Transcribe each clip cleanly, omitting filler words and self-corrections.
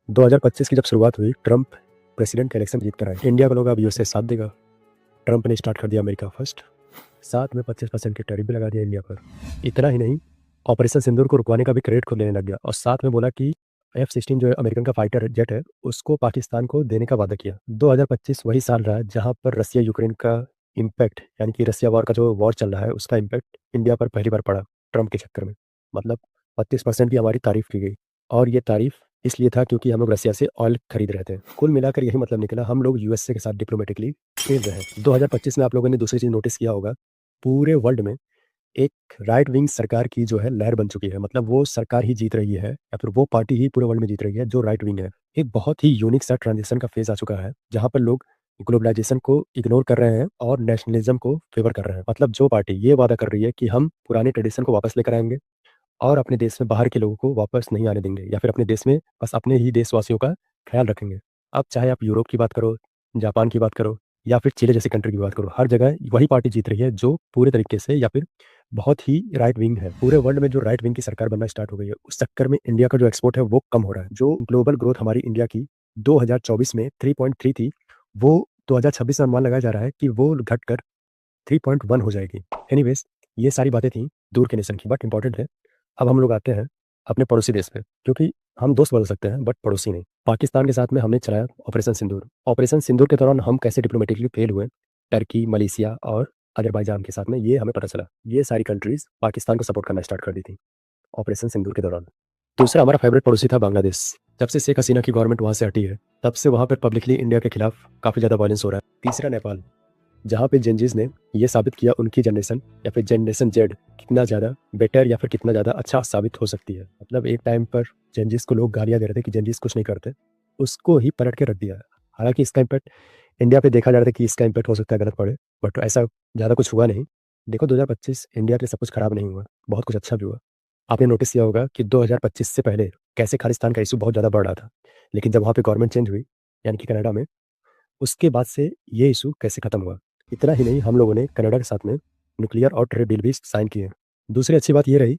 2025 की जब शुरुआत हुई, ट्रंप प्रेसिडेंट का इलेक्शन जीत कर आए। इंडिया का लोग अब यूएसए साथ देगा। ट्रंप ने स्टार्ट कर दिया अमेरिका फर्स्ट, साथ में 25% की टैरिफ भी लगा दिया इंडिया पर। इतना ही नहीं, ऑपरेशन सिंदूर को रुकवाने का भी क्रेडिट खुद लेने लग गया और साथ में बोला कि F-16 जो है अमेरिकन का फाइटर जेट है, उसको पाकिस्तान को देने का वादा किया। 2025 वही साल रहा जहां पर रसिया यूक्रेन का इम्पैक्ट, यानी कि रसिया वॉर का जो वॉर चल रहा है उसका इम्पैक्ट इंडिया पर पहली बार पड़ा ट्रंप के चक्कर में। मतलब 25% की हमारी तारीफ की गई और ये तारीफ इसलिए था क्योंकि हम लोग रसिया से ऑयल खरीद रहे थे। कुल मिलाकर यही मतलब निकला, हम लोग यूएसए के साथ डिप्लोमेटिकली खेल रहे हैं। 2025 में आप लोगों ने दूसरी चीज नोटिस किया होगा, पूरे वर्ल्ड में एक राइट विंग सरकार की जो है लहर बन चुकी है। मतलब वो सरकार ही जीत रही है या फिर वो पार्टी ही पूरे वर्ल्ड में जीत रही है जो राइट विंग है। एक बहुत ही यूनिक सा ट्रांजिशन का फेज आ चुका है जहां पर लोग ग्लोबलाइजेशन को इग्नोर कर रहे हैं और नेशनलिज्म को फेवर कर रहे हैं। मतलब जो पार्टी ये वादा कर रही है कि हम पुराने ट्रेडिशन को वापस लेकर आएंगे और अपने देश में बाहर के लोगों को वापस नहीं आने देंगे, या फिर अपने देश में बस अपने ही देशवासियों का ख्याल रखेंगे। अब चाहे आप यूरोप की बात करो, जापान की बात करो या फिर चिली जैसी कंट्री की बात करो, हर जगह वही पार्टी जीत रही है जो पूरे तरीके से या फिर बहुत ही राइट विंग है। पूरे वर्ल्ड में जो राइट विंग की सरकार बनना स्टार्ट हो गई है, उस चक्कर में इंडिया का जो एक्सपोर्ट है वो कम हो रहा है। जो ग्लोबल ग्रोथ हमारी इंडिया की 2024 में 3.3 थी, वो 2026 में अनुमान लगाया जा रहा है कि वो घटकर 3.1 हो जाएगी। एनीवेज, ये सारी बातें थी दूर के नेशन की, बट इंपॉर्टेंट है। अब हम लोग आते हैं अपने पड़ोसी देश पे, क्योंकि हम दोस्त बदल सकते हैं बट पड़ोसी नहीं। पाकिस्तान के साथ में हमने चलाया ऑपरेशन सिंदूर। ऑपरेशन सिंदूर के दौरान हम कैसे डिप्लोमेटिकली फेल हुए टर्की, मलेशिया और अजरबैजान के साथ में, ये हमें पता चला। ये सारी कंट्रीज पाकिस्तान को सपोर्ट करना स्टार्ट कर दी थी ऑपरेशन सिंदूर के दौरान। दूसरा हमारा फेवरेट पड़ोसी था बांग्लादेश। जब से शेख हसीना की गवर्नमेंट वहां से हटी है, तब से वहां पर पब्लिकली इंडिया के खिलाफ काफी ज्यादा वायलेंस हो रहा है। तीसरा नेपाल, जहाँ पे जेनजीज ने ये साबित किया उनकी जनरेशन या फिर जनरेशन जेड कितना ज़्यादा बेटर या फिर कितना ज़्यादा अच्छा साबित हो सकती है। मतलब एक टाइम पर जेनजीज को लोग गालियाँ दे रहे थे कि जेनजीज कुछ नहीं करते, उसको ही पलट के रख दिया। हालांकि इसका इम्पैक्ट इंडिया पे देखा जा रहा था कि इसका इम्पैक्ट हो सकता है गलत पड़े, बट ऐसा ज़्यादा कुछ हुआ नहीं। देखो, 2025 इंडिया के लिए सब कुछ खराब नहीं हुआ, बहुत कुछ अच्छा भी हुआ। आपने नोटिस किया होगा कि 2025 से पहले कैसे खालिस्तान का इशू बहुत ज़्यादा बढ़ रहा था, लेकिन जब वहाँ पे गवर्नमेंट चेंज हुई, यानी कि कनाडा में, उसके बाद से ये इशू कैसे खत्म हुआ। इतना ही नहीं, हम लोगों ने कनाडा के साथ में न्यूक्लियर और ट्रेड डील भी साइन किए। दूसरी अच्छी बात ये रही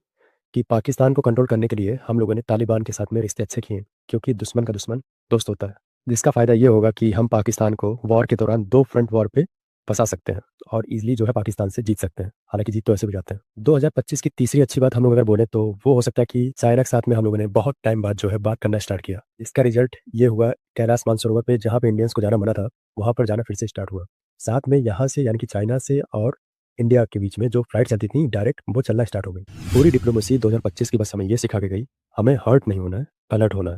कि पाकिस्तान को कंट्रोल करने के लिए हम लोगों ने तालिबान के साथ में रिश्ते अच्छे किए, क्योंकि दुश्मन का दुश्मन दोस्त होता है। जिसका फायदा ये होगा कि हम पाकिस्तान को वॉर के दौरान दो फ्रंट वॉर पे फंसा सकते हैं और इजीली जो है पाकिस्तान से जीत सकते हैं। हालांकि जीत तो ऐसे भी जाते हैं। 2025 की तीसरी अच्छी बात हम लोग अगर बोले तो वो हो सकता है कि चाइना के साथ में हम लोगों ने बहुत टाइम बाद जो है बात करना स्टार्ट किया। इसका रिजल्ट ये हुआ, कैलाश मानसरोवर पे जहाँ पे इंडियंस को जाना मना था, वहां पर जाना फिर से स्टार्ट हुआ। साथ में यहाँ से यानी कि चाइना से और इंडिया के बीच में जो फ्लाइट चलती थी डायरेक्ट, वो चलना स्टार्ट हो गई। पूरी डिप्लोमेसी 2025 की बस हमें ये सिखा के गई, हमें हर्ट नहीं होना है, अलर्ट होना है।